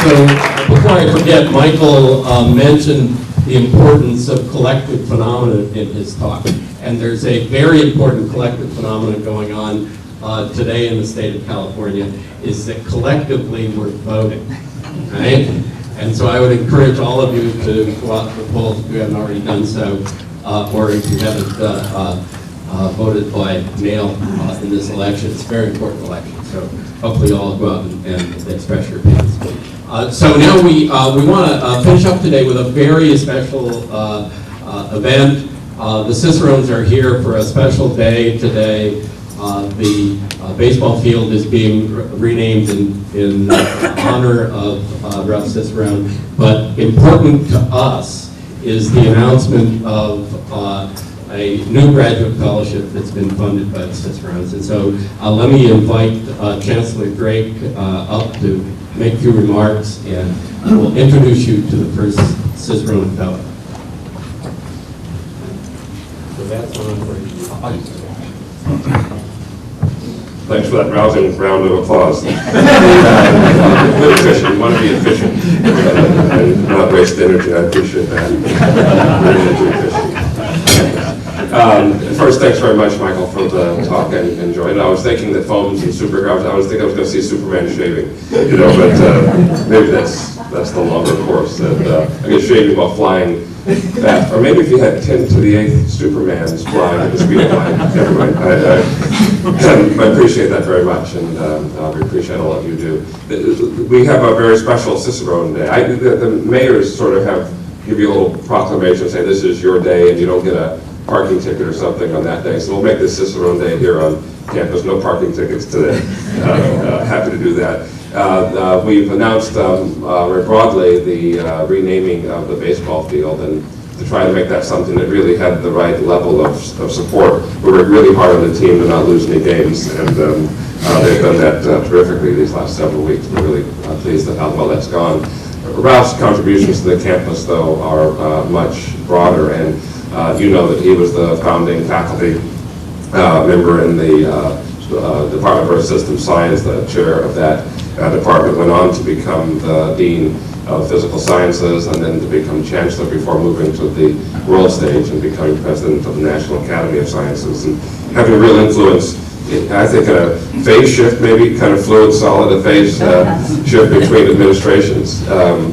So before I forget, Michael mentioned the importance of collective phenomena in his talk. And there's a very important collective phenomenon going on today in the state of California, is that collectively we're voting, right? And so I would encourage all of you to go out to the polls if you haven't already done so, or if you haven't voted by mail in this election. It's a very important election, so hopefully you all go out and express your opinions. So now we want to finish up today with a very special event. The Cicerones are here for a special day today. The baseball field is being renamed in honor of Ralph Cicerone, but important to us is the announcement of a new graduate fellowship that's been funded by the Cicerones. And so let me invite Chancellor Drake up to make a few remarks, and we'll introduce you to the first Cicerone Fellow. So that's on for you. Thanks for that rousing round of applause. Be efficient. You want to be efficient and not waste energy. I appreciate that. First, thanks very much, Michael, for the talk. I enjoyed it. I was thinking that foams and supercars. I was thinking I was going to see Superman shaving, you know, but maybe that's the longer course. That I guess shaving while flying fast, or maybe if you had 10 to the 8th Supermans flying at the speed of light. Never mind. I appreciate that very much, and we appreciate all of you do. We have a very special Cicerone Day. The mayors sort of give you a little proclamation, say this is your day, and you don't get a parking ticket or something on that day. So we'll make this Cicerone Day here on campus. No parking tickets today. Happy to do that. We've announced very broadly the renaming of the baseball field, and to try to make that something that really had the right level of support. We worked really hard on the team to not lose any games, and they've done that terrifically these last several weeks. We're really pleased at how well that's gone. Ralph's contributions to the campus, though, are much broader, and you know that he was the founding faculty member in the Department of Earth System Science, the chair of that department, went on to become the Dean of Physical Sciences, and then to become Chancellor before moving to the world stage and becoming President of the National Academy of Sciences, and having a real influence. I think a phase shift, maybe kind of fluid, solid, a phase shift between administrations. And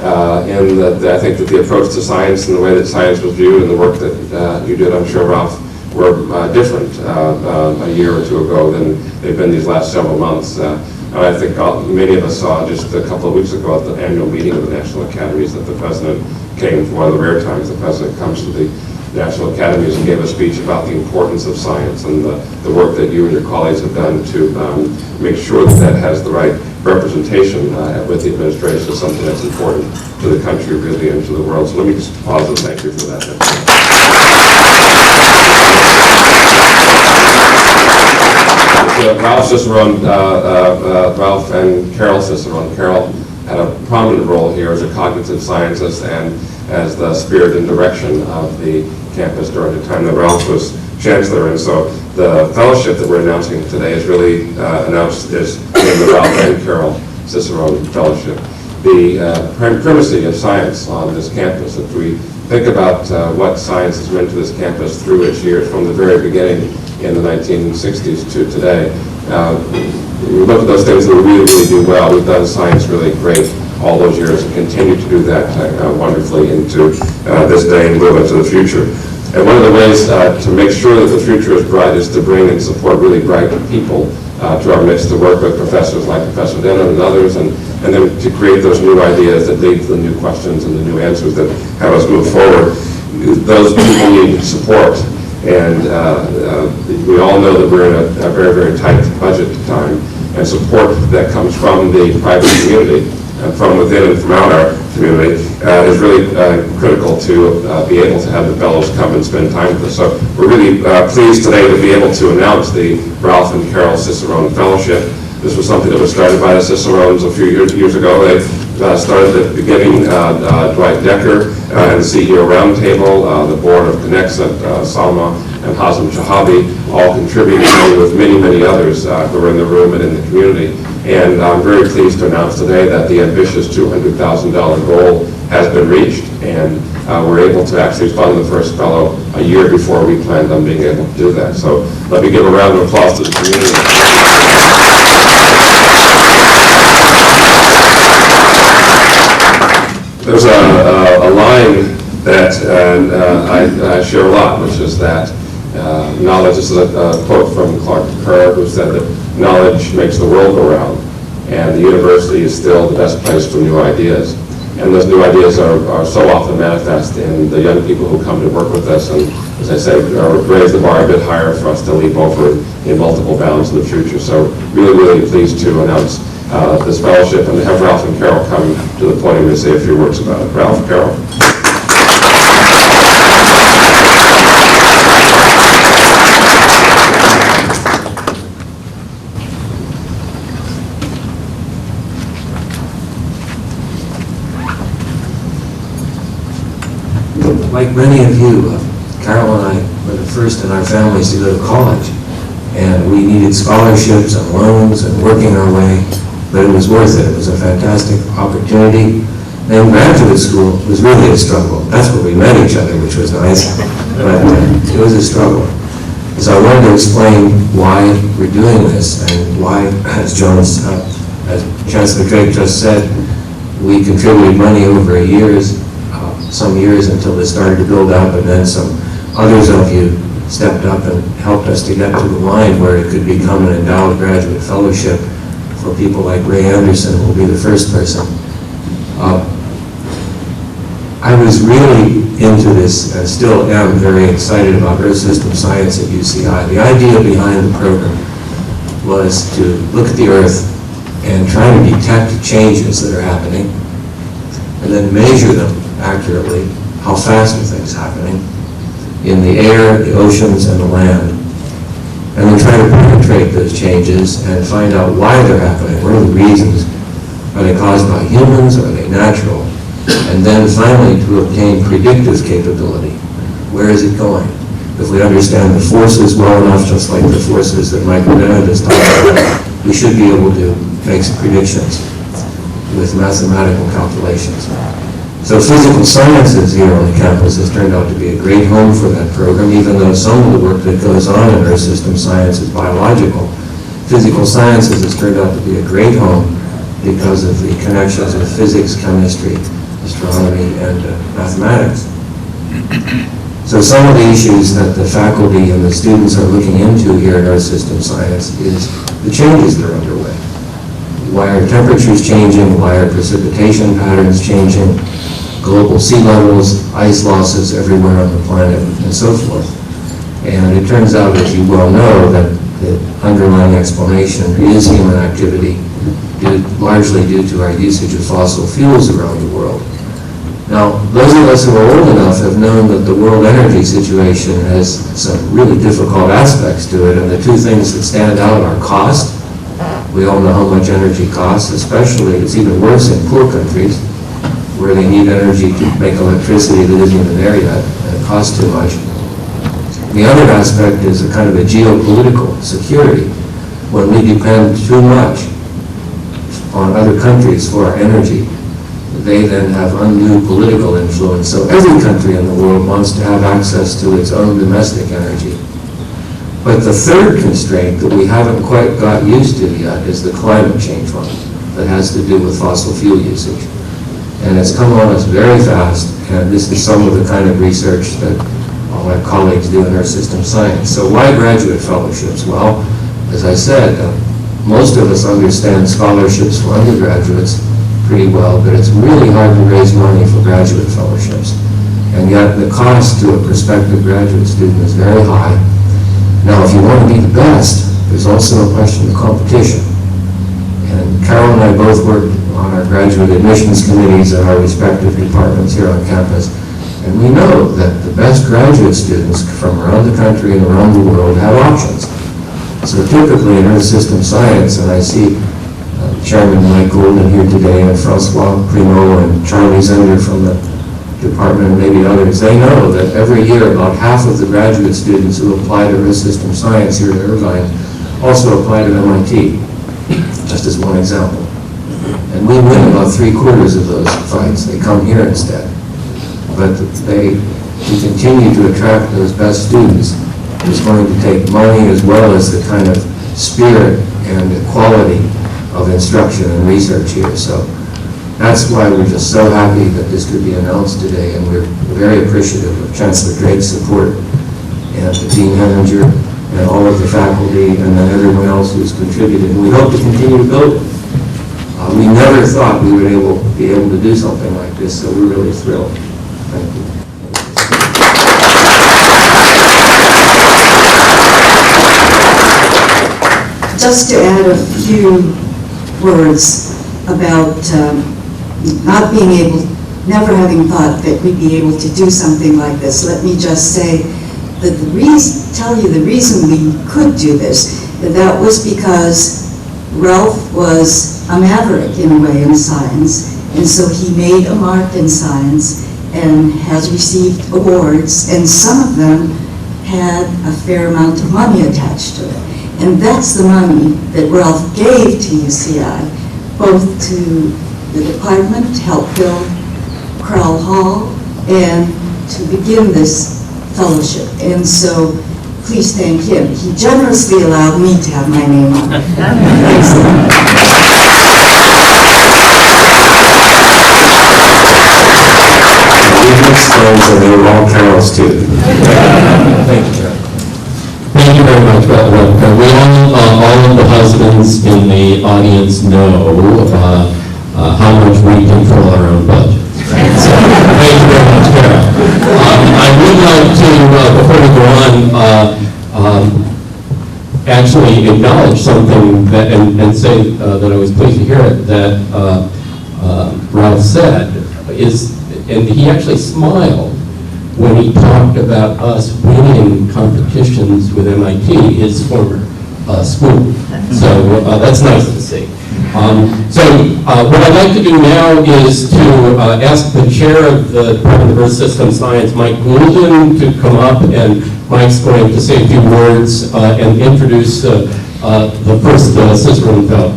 I think that the approach to science and the way that science was viewed and the work that you did, I'm sure, Ralph, were different a year or two ago than they've been these last several months. I think many of us saw just a couple of weeks ago at the annual meeting of the National Academies that the President came, for one of the rare times the President comes to the National Academies, and gave a speech about the importance of science and the work that you and your colleagues have done to make sure that that has the right representation with the administration is something that's important to the country, really, and to the world. So let me just pause and thank you for that. Ralph Cicerone, Ralph and Carol Cicerone. Carol had a prominent role here as a cognitive scientist and as the spirit and direction of the campus during the time that Ralph was Chancellor. And so the fellowship that we're announcing today is really announced as the Ralph and Carol Cicerone Fellowship. The primacy of science on this campus, if we think about what science has meant to this campus through its years from the very beginning in the 1960s to today, we look at those things that we really, really do well. We've done science really great all those years and continue to do that wonderfully into this day and move into the future. And one of the ways to make sure that the future is bright is to bring and support really bright people to our midst, to work with professors like Professor Dennin and others, and then to create those new ideas that lead to the new questions and the new answers that have us move forward. Those people need support, and we all know that we're in a very, very tight budget time, and support that comes from the private community, from within and from out our community, is really critical to be able to have the fellows come and spend time with us. So we're really pleased today to be able to announce the Ralph and Carol Cicerone Fellowship. This was something that was started by the Cicerones a few years ago. They started at the beginning, Dwight Decker and the CEO Roundtable, the board of Connects at Salma and Hazem Shahabi, all contributing with many, many others who were in the room and in the community. And I'm very pleased to announce today that the ambitious $200,000 goal has been reached, and we're able to actually fund the first fellow a year before we planned on being able to do that. So let me give a round of applause to the community. There's a line that I share a lot, which is that knowledge, this is a quote from Clark Kerr, who said that knowledge makes the world go round, and the university is still the best place for new ideas. And those new ideas are so often manifest in the young people who come to work with us, and as I say, raise the bar a bit higher for us to leap over in multiple bounds in the future. So really, really pleased to announce this fellowship, and to have Ralph and Carol come to the podium and say a few words about it. Ralph, Carol. Like many of you, Carol and I were the first in our families to go to college, and we needed scholarships and loans and working our way, but it was worth it. It was a fantastic opportunity. Then graduate school was really a struggle. That's where we met each other, which was nice, but it was a struggle. So I wanted to explain why we're doing this, and why, as Chancellor Drake just said, we contributed money over some years until they started to build up, and then some others of you stepped up and helped us to get to the line where it could become an endowed graduate fellowship for people like Ray Anderson, who will be the first person. I was really into this, and still am very excited about Earth System Science at UCI. The idea behind the program was to look at the Earth and try to detect changes that are happening, and then measure them accurately, how fast are things happening in the air, the oceans, and the land, and then try to penetrate those changes and find out why they're happening. What are the reasons? Are they caused by humans? Are they natural? And then finally to obtain predictive capability. Where is it going? If we understand the forces well enough, just like the forces that Michael Dennin just talked about, we should be able to make some predictions with mathematical calculations. So physical sciences here on the campus has turned out to be a great home for that program, even though some of the work that goes on in Earth System Science is biological. Physical sciences has turned out to be a great home because of the connections with physics, chemistry, astronomy, and mathematics. So some of the issues that the faculty and the students are looking into here in Earth System Science is the changes that are underway. Why are temperatures changing? Why are precipitation patterns changing? Global sea levels, ice losses everywhere on the planet, and so forth. And it turns out, as you well know, that the underlying explanation is human activity, largely due to our usage of fossil fuels around the world. Now, those of us who are old enough have known that the world energy situation has some really difficult aspects to it, and the two things that stand out are cost. We all know how much energy costs, especially, it's even worse in poor countries, where they need energy to make electricity that isn't even there yet, and it costs too much. The other aspect is a kind of a geopolitical security. When we depend too much on other countries for our energy, they then have undue political influence. So every country in the world wants to have access to its own domestic energy. But the third constraint that we haven't quite got used to yet is the climate change one that has to do with fossil fuel usage. And it's come on us very fast, and this is some of the kind of research that all my colleagues do in Earth System Science. So why graduate fellowships? Well, as I said, most of us understand scholarships for undergraduates pretty well, but it's really hard to raise money for graduate fellowships. And yet the cost to a prospective graduate student is very high. Now, if you want to be the best, there's also a question of competition. And Carol and I both worked on our graduate admissions committees at our respective departments here on campus. And we know that the best graduate students from around the country and around the world have options. So typically in Earth System Science, and I see Chairman Mike Golden here today, and Francois Primo and Charlie Zender from the department, and maybe others, they know that every year about half of the graduate students who apply to Earth System Science here at Irvine also apply to MIT. just as one example. And we win about 3/4 of those fights. They come here instead. But to continue to attract those best students is going to take money as well as the kind of spirit and the quality of instruction and research here. So that's why we're just so happy that this could be announced today, and we're very appreciative of Chancellor Drake's support and the Dean Henninger and all of the faculty and then everyone else who's contributed. And we hope to continue to build it. We never thought we would be able to do something like this, so we're really thrilled. Thank you. Just to add a few words about not being able, never having thought that we'd be able to do something like this, let me just say that tell you the reason we could do this, that was because Ralph was a maverick in a way in science, and so he made a mark in science and has received awards, and some of them had a fair amount of money attached to it. And that's the money that Ralph gave to UCI, both to the department to help build Crowell Hall and to begin this fellowship. And so please thank him. He generously allowed me to have my name on it. Thanks a lot. We explains that they were all Carol's too. Thank you, Carol. Thank you very much, Welcome. We all of the husbands in the audience know how much we control our own budget. So, thank you very much, Carol. I would like to, before we go on, actually acknowledge something that, and say that I was pleased to hear it, that Ralph said, and he actually smiled when he talked about us winning competitions with MIT, his former school. So that's nice to see. What I'd like to do now is to ask the chair of the Department of Earth System Science, Mike Goulden, to come up, and Mike's going to say a few words and introduce the first Cicerone Fellow.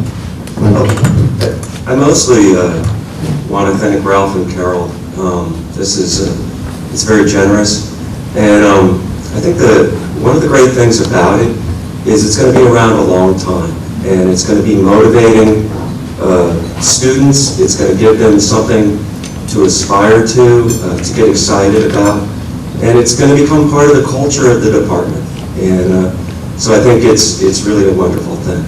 I mostly want to thank Ralph and Carol. This is it's very generous, and I think that one of the great things about it is it's going to be around a long time, and it's going to be motivating students. It's going to give them something to aspire to get excited about, and it's going to become part of the culture of the department. And so I think it's really a wonderful thing.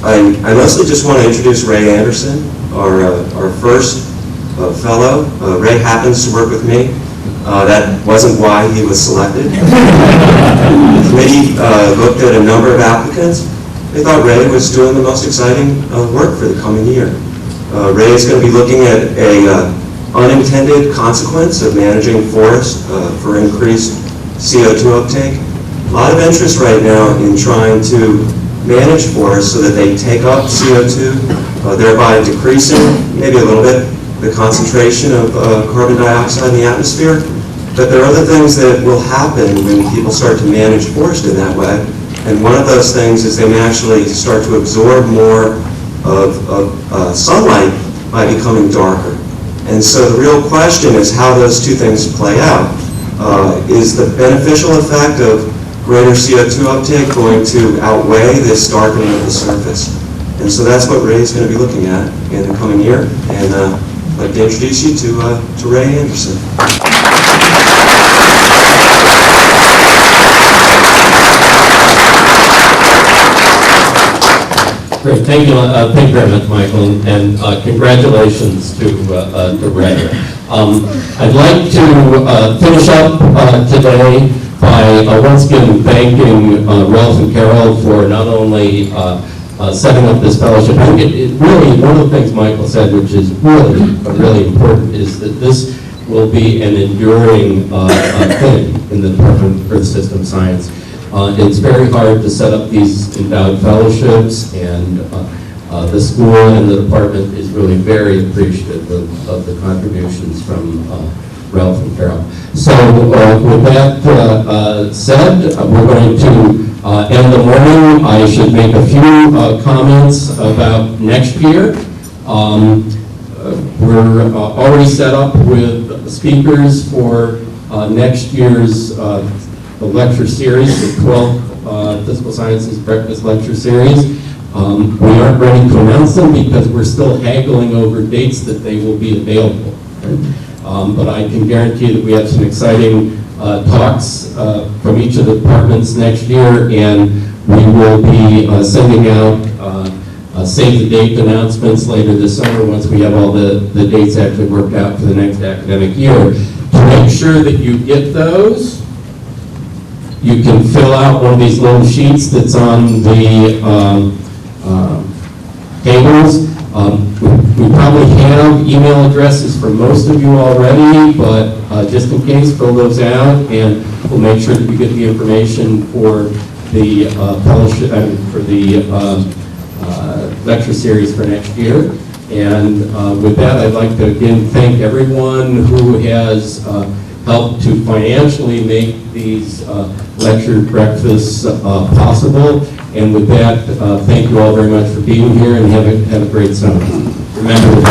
I mostly just want to introduce Ray Anderson, our first fellow. Ray happens to work with me. That wasn't why he was selected. The committee looked at a number of applicants. They thought Ray was doing the most exciting work for the coming year. Ray is going to be looking at an unintended consequence of managing forest for increased CO2 uptake. A lot of interest right now in trying to manage forests so that they take up CO2, thereby decreasing, maybe a little bit, the concentration of carbon dioxide in the atmosphere. But there are other things that will happen when people start to manage forest in that way. And one of those things is they may actually start to absorb more of sunlight by becoming darker. And so the real question is how those two things play out. Is the beneficial effect of greater CO2 uptake going to outweigh this darkening of the surface? And so that's what Ray is going to be looking at in the coming year. And I'd like to introduce you to Ray Anderson. Great, thank you very much, Michael, and congratulations to Ray. I'd like to finish up today by once again thanking Ralph and Carol for not only setting up this fellowship. I think it really, one of the things Michael said, which is really important, is that this will be an enduring thing in the Department of Earth System Science. It's very hard to set up these endowed fellowships, and the school and the department is really very appreciative of the contributions from Ralph and Carol. So with that said, we're going to end the morning. I should make a few comments about next year. We're already set up with speakers for next year's the lecture series, the 12th Physical Sciences Breakfast Lecture Series. We aren't ready to announce them because we're still haggling over dates that they will be available. But I can guarantee that we have some exciting talks from each of the departments next year, and we will be sending out save the date announcements later this summer once we have all the dates actually worked out for the next academic year. To make sure that you get those, you can fill out one of these little sheets that's on the tables. We probably have email addresses for most of you already, but just in case, fill those out, and we'll make sure that you get the information for the fellowship and for the lecture series for next year. And with that, I'd like to again thank everyone who has helped to financially make these lecture breakfasts possible. And with that, thank you all very much for being here, and have a great summer. Remember